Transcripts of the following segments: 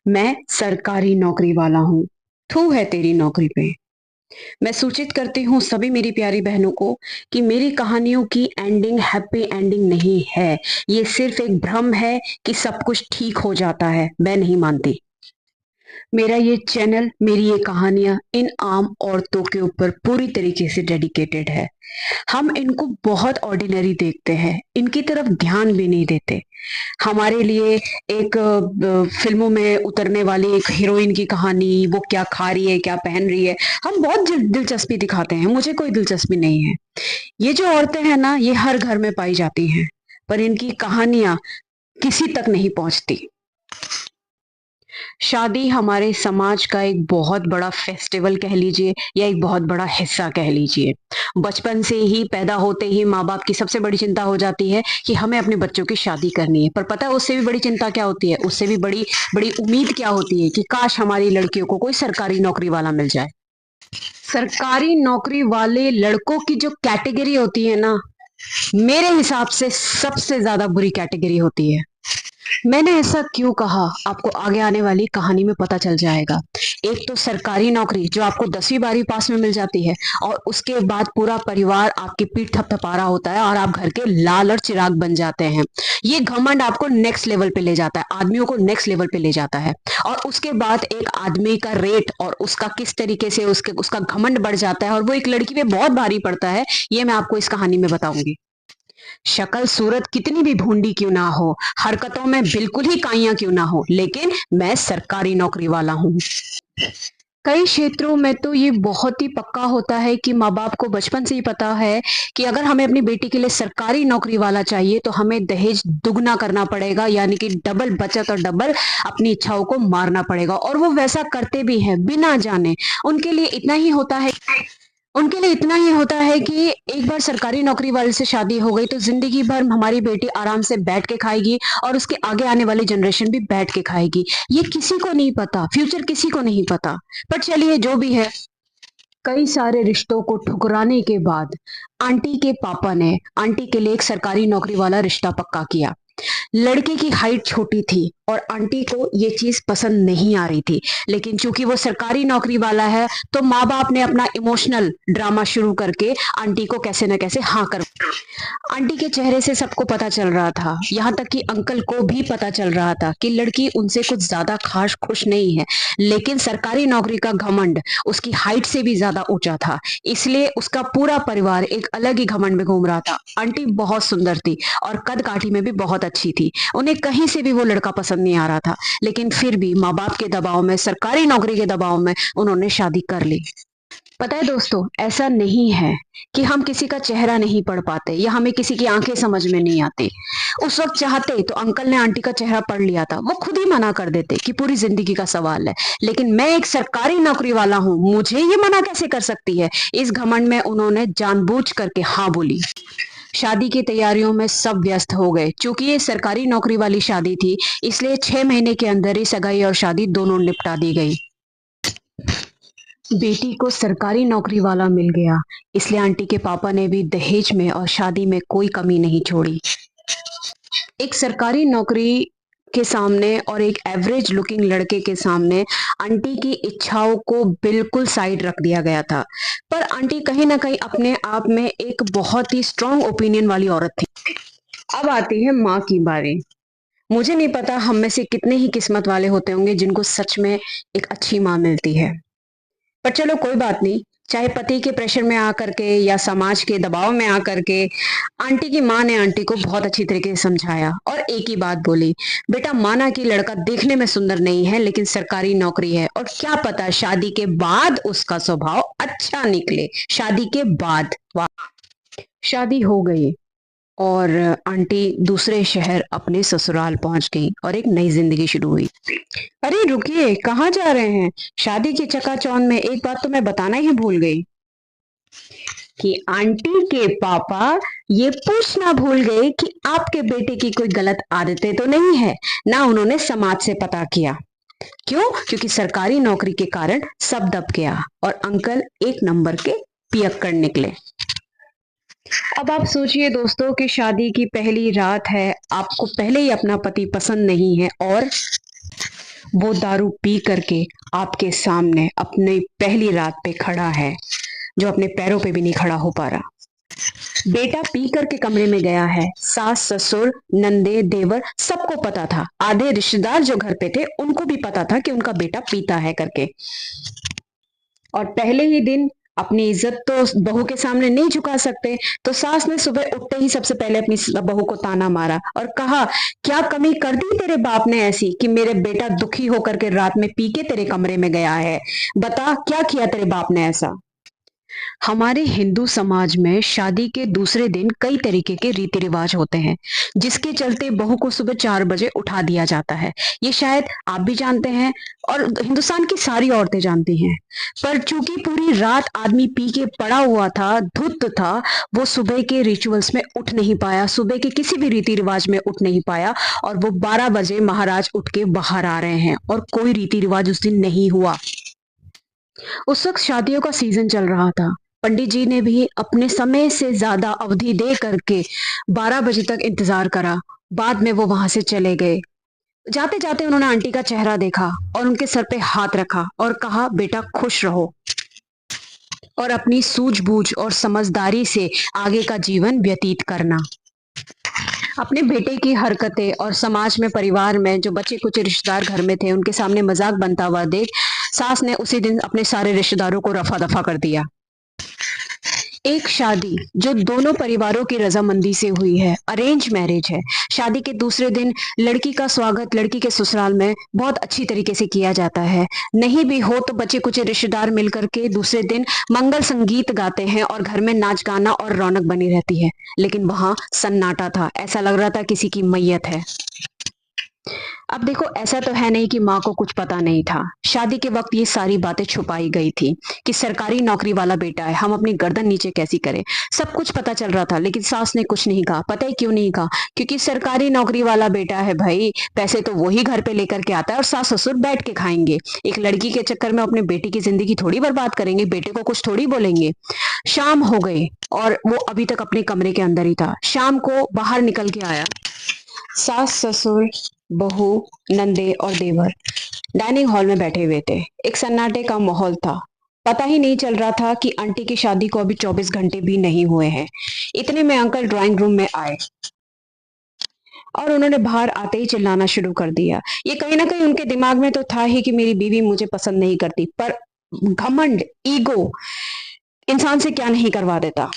मैं सरकारी नौकरी वाला हूँ। थू है तेरी नौकरी पे। मैं सूचित करती हूँ सभी मेरी प्यारी बहनों को कि मेरी कहानियों की एंडिंग हैप्पी एंडिंग नहीं है। ये सिर्फ एक भ्रम है कि सब कुछ ठीक हो जाता है। मैं नहीं मानती। मेरा ये चैनल, मेरी ये कहानियां इन आम औरतों के ऊपर पूरी तरीके से डेडिकेटेड है। हम इनको बहुत ऑर्डिनरी देखते हैं, इनकी तरफ ध्यान भी नहीं देते। हमारे लिए एक फिल्मों में उतरने वाली एक हीरोइन की कहानी, वो क्या खा रही है, क्या पहन रही है, हम बहुत दिलचस्पी दिखाते हैं। मुझे कोई दिलचस्पी नहीं है। ये जो औरतें हैं ना, ये हर घर में पाई जाती हैं, पर इनकी कहानियां किसी तक नहीं पहुंचती। शादी हमारे समाज का एक बहुत बड़ा फेस्टिवल कह लीजिए या एक बहुत बड़ा हिस्सा कह लीजिए। बचपन से ही, पैदा होते ही माँ बाप की सबसे बड़ी चिंता हो जाती है कि हमें अपने बच्चों की शादी करनी है। पर पता है उससे भी बड़ी चिंता क्या होती है, उससे भी बड़ी बड़ी उम्मीद क्या होती है कि काश हमारी लड़कियों को कोई सरकारी नौकरी वाला मिल जाए। सरकारी नौकरी वाले लड़कों की जो कैटेगरी होती है ना, मेरे हिसाब से सबसे ज्यादा बुरी कैटेगरी होती है। मैंने ऐसा क्यों कहा, आपको आगे आने वाली कहानी में पता चल जाएगा। एक तो सरकारी नौकरी जो आपको 10वीं 12वीं पास में मिल जाती है, और उसके बाद पूरा परिवार आपकी पीठ थपथपा रहा होता है और आप घर के लाल और चिराग बन जाते हैं। ये घमंड आपको नेक्स्ट लेवल पे ले जाता है, आदमियों को नेक्स्ट लेवल पे ले जाता है। और उसके बाद एक आदमी का रेट और उसका किस तरीके से उसका घमंड बढ़ जाता है, और वो एक लड़की पे बहुत भारी पड़ता है, ये मैं आपको इस कहानी में बताऊंगी। शक्ल सूरत कितनी भी भूंडी क्यों ना हो, हरकतों में बिल्कुल ही काइयां क्यों ना हो, लेकिन मैं सरकारी नौकरी वाला हूँ। कई क्षेत्रों में तो ये बहुत ही पक्का होता है कि माँ बाप को बचपन से ही पता है कि अगर हमें अपनी बेटी के लिए सरकारी नौकरी वाला चाहिए तो हमें दहेज दुगना करना पड़ेगा, यानी कि डबल बचत और डबल अपनी इच्छाओं को मारना पड़ेगा। और वो वैसा करते भी हैं बिना जाने। उनके लिए इतना ही होता है उनके लिए इतना ही होता है कि एक बार सरकारी नौकरी वाले से शादी हो गई तो जिंदगी भर हमारी बेटी आराम से बैठ के खाएगी, और उसके आगे आने वाली जनरेशन भी बैठ के खाएगी। ये किसी को नहीं पता, फ्यूचर किसी को नहीं पता। पर चलिए जो भी है, कई सारे रिश्तों को ठुकराने के बाद आंटी के पापा ने आंटी के लिए एक सरकारी नौकरी वाला रिश्ता पक्का किया। लड़के की हाइट छोटी थी और आंटी को ये चीज पसंद नहीं आ रही थी, लेकिन चूंकि वो सरकारी नौकरी वाला है तो माँ बाप ने अपना इमोशनल ड्रामा शुरू करके आंटी को कैसे न कैसे हाँ कर। आंटी के चेहरे से सबको पता चल रहा था, यहाँ तक कि अंकल को भी पता चल रहा था कि लड़की उनसे कुछ ज्यादा खास खुश नहीं है, लेकिन सरकारी नौकरी का घमंड उसकी हाइट से भी ज्यादा ऊंचा था, इसलिए उसका पूरा परिवार एक अलग ही घमंड में घूम रहा था। आंटी बहुत सुंदर थी और कद काठी में भी बहुत अच्छी थी, उन्हें कहीं से भी वो लड़का पसंद नहीं आ रहा था, लेकिन फिर भी माँ बाप के दबाव में, सरकारी नौकरी के दबाव में उन्होंने शादी कर ली। पता है दोस्तों, ऐसा नहीं है कि हम किसी का चेहरा नहीं पढ़ पाते या हमें किसी की आंखें समझ में नहीं आती। उस वक्त चाहते तो अंकल ने आंटी का चेहरा पढ़ लिया था, वो खुद ही मना कर देते कि पूरी जिंदगी का सवाल है, लेकिन मैं एक सरकारी नौकरी वाला हूं, मुझे ये मना कैसे कर सकती है। इस घमंड में उन्होंने जानबूझ करके हाँ बोली। शादी की तैयारियों में सब व्यस्त हो गए। चूंकि ये सरकारी नौकरी वाली शादी थी, इसलिए 6 महीने के अंदर ही सगाई और शादी दोनों निपटा दी गई। बेटी को सरकारी नौकरी वाला मिल गया, इसलिए आंटी के पापा ने भी दहेज में और शादी में कोई कमी नहीं छोड़ी। एक सरकारी नौकरी के सामने और एक एवरेज लुकिंग लड़के के सामने आंटी की इच्छाओं को बिल्कुल साइड रख दिया गया था। पर आंटी कहीं ना कहीं अपने आप में एक बहुत ही स्ट्रांग ओपिनियन वाली औरत थी। अब आती है माँ की बारी। मुझे नहीं पता हम में से कितने ही किस्मत वाले होते होंगे जिनको सच में एक अच्छी माँ मिलती है। पर चलो कोई बात नहीं, चाहे पति के प्रेशर में आकर के या समाज के दबाव में आकर के, आंटी की माँ ने आंटी को बहुत अच्छी तरीके से समझाया और एक ही बात बोली, बेटा माना कि लड़का देखने में सुंदर नहीं है लेकिन सरकारी नौकरी है, और क्या पता शादी के बाद उसका स्वभाव अच्छा निकले। शादी के बाद, वाह। शादी हो गई और आंटी दूसरे शहर अपने ससुराल पहुंच गई और एक नई जिंदगी शुरू हुई। अरे रुकिए, कहाँ जा रहे हैं? शादी की चकाचौंध में एक बात तो मैं बताना ही भूल गई कि आंटी के पापा ये पूछना भूल गए कि आपके बेटे की कोई गलत आदतें तो नहीं है। ना उन्होंने समाज से पता किया। क्यों? क्योंकि सरकारी नौकरी के कारण सब दब गया और अंकल एक नंबर के पियक्कड़ निकले। अब आप सोचिए दोस्तों कि शादी की पहली रात है, आपको पहले ही अपना पति पसंद नहीं है और वो दारू पी करके आपके सामने अपनी पहली रात पे खड़ा है, जो अपने पैरों पे भी नहीं खड़ा हो पा रहा। बेटा पी करके कमरे में गया है, सास ससुर नंदे देवर सबको पता था, आधे रिश्तेदार जो घर पे थे उनको भी पता था कि उनका बेटा पीता है करके। और पहले ही दिन अपनी इज्जत तो बहू के सामने नहीं झुका सकते, तो सास ने सुबह उठते ही सबसे पहले अपनी बहू को ताना मारा और कहा, क्या कमी कर दी तेरे बाप ने ऐसी कि मेरे बेटा दुखी होकर के रात में पी के तेरे कमरे में गया है? बता क्या किया तेरे बाप ने ऐसा? हमारे हिंदू समाज में शादी के दूसरे दिन कई तरीके के रीति रिवाज होते हैं, जिसके चलते बहू को सुबह 4 बजे उठा दिया जाता है। ये शायद आप भी जानते हैं और हिंदुस्तान की सारी औरतें जानती हैं। पर चूंकि पूरी रात आदमी पी के पड़ा हुआ था, धुत था, वो सुबह के रिचुअल्स में उठ नहीं पाया, सुबह के किसी भी रीति रिवाज में उठ नहीं पाया, और वो 12 बजे महाराज उठ के बाहर आ रहे हैं और कोई रीति रिवाज उस दिन नहीं हुआ। उस वक्त शादियों का सीजन चल रहा था। पंडित जी ने भी अपने समय से ज्यादा अवधि दे करके 12 बजे तक इंतजार करा। बाद में वो वहां से चले गए। जाते जाते उन्होंने आंटी का चेहरा देखा और उनके सर पे हाथ रखा और कहा, बेटा खुश रहो और अपनी सूझबूझ और समझदारी से आगे का जीवन व्यतीत करना। अपने बेटे की हरकतें और समाज में परिवार में जो बच्चे कुछ रिश्तेदार घर में थे उनके सामने मजाक बनता हुआ देख सास ने उसी दिन अपने सारे रिश्तेदारों को रफा दफा कर दिया। एक शादी जो दोनों परिवारों की रजामंदी से हुई है, अरेंज मैरिज है। शादी के दूसरे दिन लड़की का स्वागत लड़की के ससुराल में बहुत अच्छी तरीके से किया जाता है। नहीं भी हो तो बच्चे कुछ रिश्तेदार मिलकर के दूसरे दिन मंगल संगीत गाते हैं और घर में नाच गाना और रौनक बनी रहती है। लेकिन वहां सन्नाटा था, ऐसा लग रहा था किसी की मैयत है। अब देखो, ऐसा तो है नहीं कि माँ को कुछ पता नहीं था। शादी के वक्त ये सारी बातें छुपाई गई थी कि सरकारी नौकरी वाला बेटा है, हम अपनी गर्दन नीचे कैसी करें। सब कुछ पता चल रहा था, लेकिन सास ने कुछ नहीं कहा। पता है क्यों नहीं कहा? क्योंकि सरकारी नौकरी वाला बेटा है भाई, पैसे तो वही घर पे लेकर के आता है और सास ससुर बैठ के खाएंगे। एक लड़की के चक्कर में अपने बेटे की जिंदगी थोड़ी बर्बाद करेंगे, बेटे को कुछ थोड़ी बोलेंगे। शाम हो गई और वो अभी तक अपने कमरे के अंदर ही था। शाम को बाहर निकल के आया। सास ससुर बहू नंदे और देवर डाइनिंग हॉल में बैठे हुए थे। एक सन्नाटे का माहौल था। पता ही नहीं चल रहा था कि आंटी की शादी को अभी 24 घंटे भी नहीं हुए हैं। इतने में अंकल ड्राइंग रूम में आए और उन्होंने बाहर आते ही चिल्लाना शुरू कर दिया। ये कहीं ना कहीं उनके दिमाग में तो था ही कि मेरी बीवी मुझे पसंद नहीं करती, पर घमंड, ईगो इंसान से क्या नहीं करवा देता।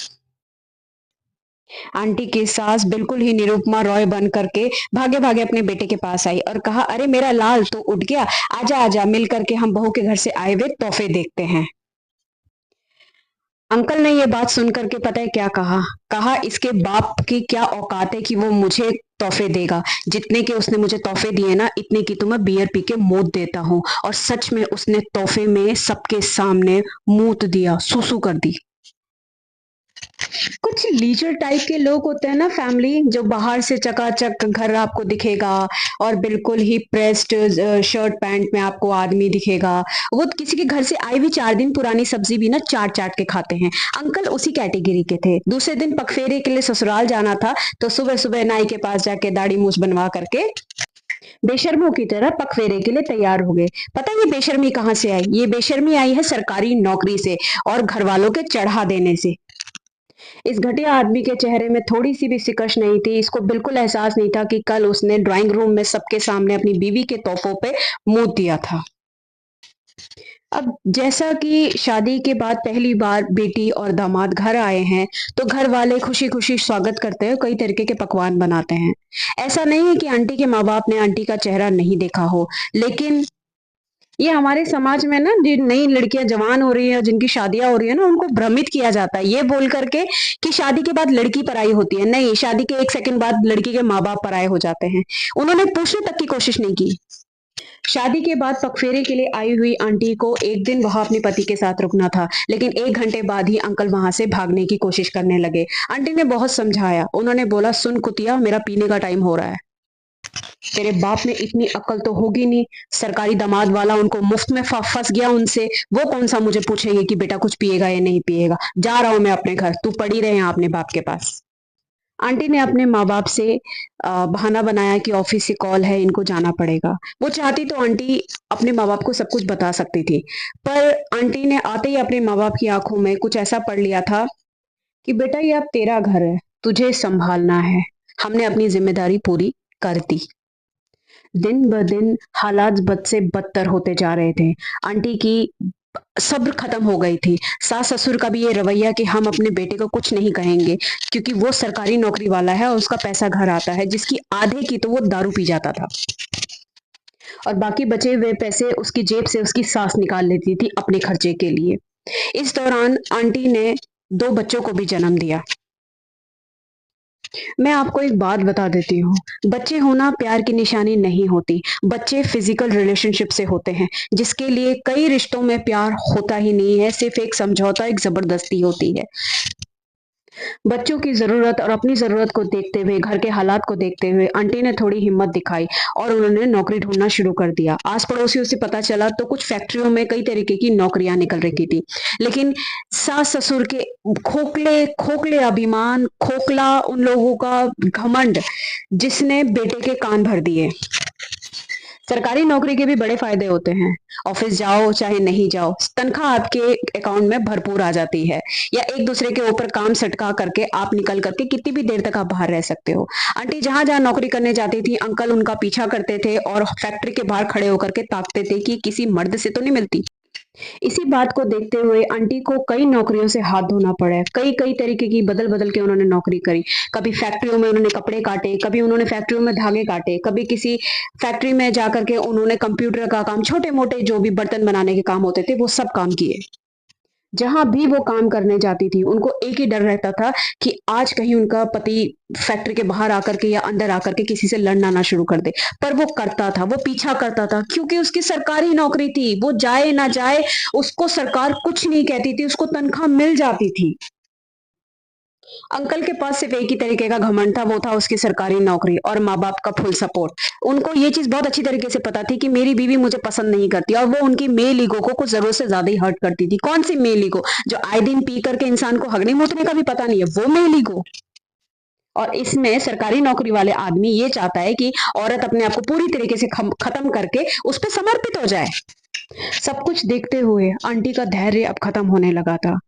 आंटी की सास बिल्कुल ही निरुपमा रॉय बन करके भागे भागे अपने बेटे के पास आई और कहा, अरे मेरा लाल तो उठ गया, आजा आजा, मिल करके हम बहू के घर से आए हुए तोहफे देखते हैं। अंकल ने ये बात सुन करके पता है क्या कहा? कहा, इसके बाप की क्या औकात है कि वो मुझे तोहफे देगा? जितने के उसने मुझे तोहफे दिए ना, इतने की तो मैं बियर पी के मौत देता हूँ। और सच में उसने तोहफे में सबके सामने मूत दिया, सुसु कर दी। कुछ लीजर टाइप के लोग होते हैं ना फैमिली, जो बाहर से चकाचक घर आपको दिखेगा और बिल्कुल ही प्रेस्ड शर्ट पैंट में आपको आदमी दिखेगा। वो किसी के घर से आई हुई 4 दिन पुरानी सब्जी भी ना चाट चाट के खाते हैं। अंकल उसी कैटेगरी के थे। दूसरे दिन पगफेरे के लिए ससुराल जाना था, तो सुबह सुबह नाई के पास जाके दाढ़ी मूछ बनवा करके बेशर्मों की तरह पगफेरे के लिए तैयार हो गए। पता है ये बेशर्मी कहाँ से आई? ये बेशर्मी आई है सरकारी नौकरी से और घर वालों के चढ़ा देने से। इस घटिया आदमी के चेहरे में थोड़ी सी भी सिकश नहीं थी। इसको बिल्कुल एहसास नहीं था कि कल उसने ड्राइंग रूम में सबके सामने अपनी बीवी के तोहफों पे मुंह दिया था। अब जैसा कि शादी के बाद पहली बार बेटी और दामाद घर आए हैं, तो घर वाले खुशी खुशी स्वागत करते हैं, कई तरीके के पकवान बनाते हैं। ऐसा नहीं है कि आंटी के माँ बाप ने आंटी का चेहरा नहीं देखा हो, लेकिन ये हमारे समाज में ना, जिन नई लड़कियां जवान हो रही है, जिनकी शादियां हो रही है ना, उनको भ्रमित किया जाता है ये बोल करके कि शादी के बाद लड़की पराई होती है। नहीं, शादी के 1 सेकंड बाद लड़की के माँ बाप पराये हो जाते हैं। उन्होंने पूछने तक की कोशिश नहीं की। शादी के बाद पगफेरे के लिए आई हुई आंटी को एक दिन वहां अपने पति के साथ रुकना था, लेकिन 1 घंटे बाद ही अंकल वहां से भागने की कोशिश करने लगे। आंटी ने बहुत समझाया। उन्होंने बोला, सुन कुतिया, मेरा पीने का टाइम हो रहा है। तेरे बाप में इतनी अक्ल तो होगी नहीं, सरकारी दामाद वाला उनको मुफ्त में फंस गया उनसे, वो कौन सा मुझे पूछेंगे कि बेटा कुछ पिएगा या नहीं पिएगा। जा रहा हूं मैं अपने घर, तू पड़ी रहे यहाँ अपने बाप के पास। आंटी ने अपने माँ-बाप से बहाना बनाया कि ऑफ़िस से कॉल है, इनको जाना पड़ेगा। वो चाहती तो आंटी अपने माँ-बाप को सब कुछ बता सकती थी, पर आंटी ने आते ही अपने माँ-बाप की आँखों में कुछ ऐसा पढ़ लिया था कि बेटा ये अब तेरा घर है, तुझे सँभालना है। हमने अपनी ज़िम्मेदारी पूरी कर दी। दिन-ब-दिन हालात बद से बदतर होते जा रहे थे। आंटी की सब्र खत्म हो गई थी। सास-ससुर का भी ये रवैया कि हम अपने बेटे को कुछ नहीं कहेंगे, क्योंकि वो सरकारी नौकरी वाला है और उसका पैसा घर आता है, जिसकी आधे की तो वो दारू पी जाता था और बाकी बचे हुए पैसे उसकी जेब से उसकी सास निकाल लेती थी अपने खर्चे के लिए। इस दौरान आंटी ने 2 बच्चों को भी जन्म दिया। मैं आपको एक बात बता देती हूँ, बच्चे होना प्यार की निशानी नहीं होती। बच्चे फिज़िकल रिलेशनशिप से होते हैं, जिसके लिए कई रिश्तों में प्यार होता ही नहीं है, सिर्फ़ एक समझौता, एक ज़बरदस्ती होती है। बच्चों की ज़रूरत और अपनी ज़रूरत को देखते हुए, घर के हालात को देखते हुए आंटी ने थोड़ी हिम्मत दिखाई और उन्होंने नौकरी ढूँढना शुरू कर दिया। आस-पड़ोसियों से पता चला तो कुछ फैक्ट्रियों में कई तरीके की नौकरियाँ निकल रही थी। लेकिन सास-ससुर के खोखले खोखले अभिमान, खोखला उन लोगों का घमंड, जिसने बेटे के कान भर दिए। सरकारी नौकरी के भी बड़े फ़ायदे होते हैं। ऑफ़िस जाओ चाहे नहीं जाओ, तनख़्वाह आपके अकाउंट में भरपूर आ जाती है या एक-दूसरे के ऊपर काम सटका करके आप निकल कर के कितनी भी देर तक आप बाहर रह सकते हो। आंटी जहाँ-जहाँ नौकरी करने जाती थी, अंकल उनका पीछा करते थे और फैक्ट्री के बाहर खड़े होकर के ताकते थे कि किसी मर्द से तो नहीं मिलती। इसी बात को देखते हुए आंटी को कई नौकरियों से हाथ धोना पड़ा है। कई-कई तरीके की बदल-बदल के उन्होंने नौकरी करी। कभी फैक्ट्रियों में उन्होंने कपड़े काटे, कभी उन्होंने फैक्ट्रियों में धागे काटे, कभी किसी फैक्ट्री में जाकर के उन्होंने कंप्यूटर का काम, छोटे-मोटे जो भी बर्तन बनाने के काम होते थे, वो सब काम किए। जहाँ भी वो काम करने जाती थी, उनको एक ही डर रहता था कि आज कहीं उनका पति फैक्ट्री के बाहर आकर के या अंदर आकर के किसी से लड़ना ना शुरू कर दे। पर वो करता था, वो पीछा करता था क्योंकि उसकी सरकारी नौकरी थी। वो जाए ना जाए, उसको सरकार कुछ नहीं कहती थी, उसको तनख्वाह मिल जाती थी। अंकल के पास सिर्फ एक ही तरीके का घमंड था, वो था उसकी सरकारी नौकरी और माँ-बाप का फुल सपोर्ट। उनको ये चीज़ बहुत अच्छी तरीके से पता थी कि मेरी बीवी मुझे पसंद नहीं करती और वो उनकी मेल ईगो को कुछ ज़रूरत से ज़्यादा ही हर्ट करती थी। कौन-सी मेल ईगो? जो आए दिन पी करके इंसान को हगने-मूतने का भी पता नहीं है, वो मेल ईगो। और इसमें सरकारी नौकरी वाले आदमी ये चाहता है कि औरत अपने आप को पूरी तरीके से खत्म करके उस पे समर्पित हो जाए। सब कुछ देखते हुए आंटी का धैर्य अब खत्म होने लगा था।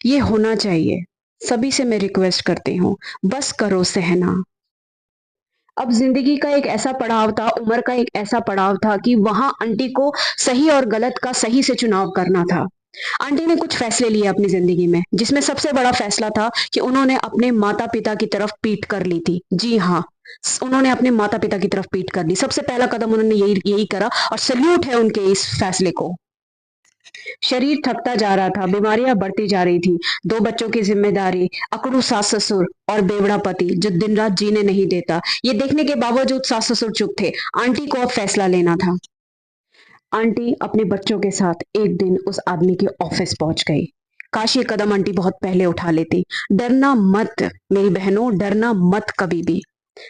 ये होना चाहिए। सभी से मैं रिक्वेस्ट करती हूँ, बस करो सहना। अब ज़िंदगी का एक ऐसा पड़ाव था, उम्र का एक ऐसा पड़ाव था कि वहाँ आंटी को सही और गलत का सही से चुनाव करना था। आंटी ने कुछ फैसले लिए अपनी ज़िंदगी में, जिसमें सबसे बड़ा फैसला था कि उन्होंने अपने माता-पिता की तरफ पीठ कर ली थी। जी हाँ, उन्होंने अपने माता-पिता की तरफ पीठ कर ली। सबसे पहला कदम उन्होंने यही यही करा और सैल्यूट है उनके इस फैसले को। शरीर थकता जा रहा था, बीमारियां बढ़ती जा रही थी, 2 बच्चों की ज़िम्मेदारी, अकड़ू सास-ससुर और बेवड़ा पति जो दिन-रात जीने नहीं देता। ये देखने के बावजूद सास-ससुर चुप थे। आंटी को अब फैसला लेना था। आंटी अपने बच्चों के साथ एक दिन उस आदमी के ऑफिस पहुंच गई। काश ये कदम आंटी बहुत पहले उठा लेती। डरना मत मेरी बहनों, डरना मत कभी भी।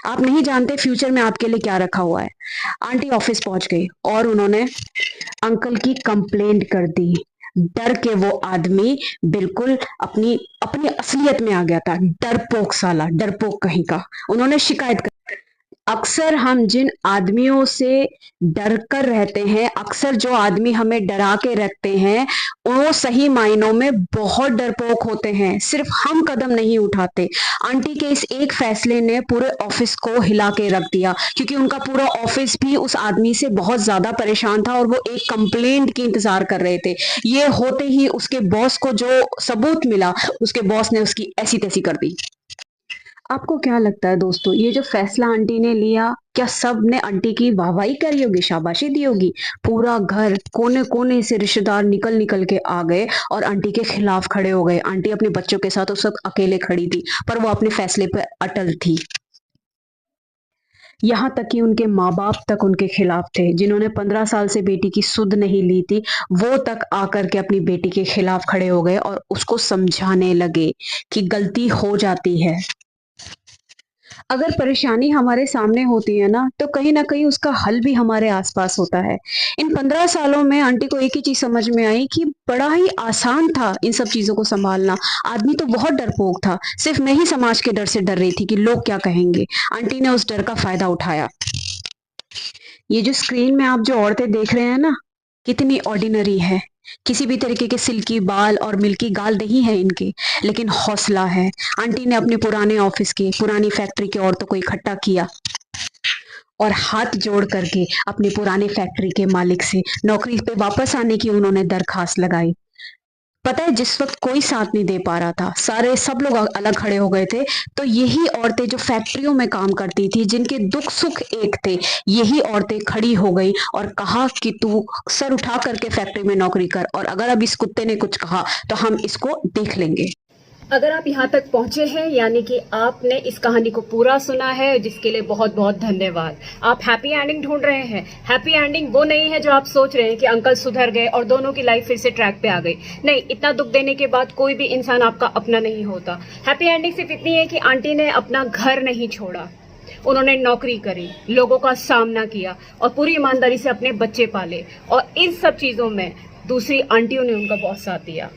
आप नहीं जानते फ्यूचर में आपके लिए क्या रखा हुआ है। आंटी ऑफिस पहुंच गई और उन्होंने अंकल की कंप्लेंट कर दी। डर के वो आदमी बिल्कुल अपनी अपनी असलियत में आ गया था। डरपोक साला, डरपोक कहीं का। उन्होंने शिकायत कर अक्सर हम जिन आदमियों से डर कर रहते हैं, अक्सर जो आदमी हमें डरा के रखते हैं, वो सही मायनों में बहुत डरपोक होते हैं। सिर्फ हम कदम नहीं उठाते। आंटी के इस एक फैसले ने पूरे ऑफिस को हिला के रख दिया क्योंकि उनका पूरा ऑफिस भी उस आदमी से बहुत ज़्यादा परेशान था और वो एक कंप्लेंट की इंतज़ार कर रहे थे। ये होते ही उसके बॉस को जो सबूत मिला, उसके बॉस ने उसकी ऐसी-तैसी कर दी। आपको क्या लगता है दोस्तों, ये जो फैसला आंटी ने लिया, क्या सब ने आंटी की वाहवाही करी होगी, शाबाशी दी होगी? पूरा घर कोने-कोने से रिश्तेदार निकल-निकल के आ गए और आंटी के खिलाफ खड़े हो गए। आंटी अपने बच्चों के साथ उस वक़्त अकेले खड़ी थी, पर वो अपने फैसले पे अटल थी। यहाँ तक कि उनके माँ-बाप तक उनके खिलाफ थे, जिन्होंने 15 साल से बेटी की सुध नहीं ली थी, वो तक आकर के अपनी बेटी के खिलाफ खड़े हो गए और उसको समझाने लगे कि गलती हो जाती है। अगर परेशानी हमारे सामने होती है ना, तो कहीं न कहीं उसका हल भी हमारे आस-पास होता है। इन 15 सालों में आंटी को एक ही चीज़ समझ में आई कि बड़ा ही आसान था इन सब चीज़ों को सँभालना। आदमी तो बहुत डरपोक था, सिर्फ़ मैं ही समाज के डर से डर रही थी कि लोग क्या कहेंगे। आंटी ने उस डर का फ़ायदा उठाया। ये जो स्क्रीन में आप जो औरतें देख रहे हैं ना, कितनी ऑर्डिनरी है। किसी भी तरीके के सिल्की बाल और मिल्की गाल नहीं है इनके, लेकिन हौसला है। आंटी ने अपने पुराने ऑफिस के, पुरानी फैक्ट्री की औरतों को इकट्ठा किया और हाथ जोड़ करके अपनी पुरानी फैक्ट्री के मालिक से नौकरी पे वापस आने की उन्होंने दरखास्त लगाई। पता है जिस वक़्त कोई साथ नहीं दे पा रहा था, सब लोग अलग खड़े हो गए थे, तो यही औरतें जो फैक्ट्रियों में काम करती थी, जिनके दुख-सुख एक थे, यही औरतें खड़ी हो गई और कहा कि तू सर उठा करके फैक्ट्री में नौकरी कर और अगर अब इस कुत्ते ने कुछ कहा, तो हम इसको देख लेंगे। अगर आप यहाँ तक पहुंचे हैं यानी कि आपने इस कहानी को पूरा सुना है, जिसके लिए बहुत बहुत धन्यवाद। आप हैप्पी एंडिंग ढूंढ रहे हैं। हैप्पी एंडिंग वो नहीं है जो आप सोच रहे हैं कि अंकल सुधर गए और दोनों की लाइफ फिर से ट्रैक पे आ गई। नहीं, इतना दुख देने के बाद कोई भी इंसान आपका अपना नहीं होता। हैप्पी एंडिंग सिर्फ इतनी है कि आंटी ने अपना घर नहीं छोड़ा, उन्होंने नौकरी करी, लोगों का सामना किया और पूरी ईमानदारी से अपने बच्चे पाले और इन सब चीजों में दूसरी आंटियों ने उनका बहुत साथ दिया।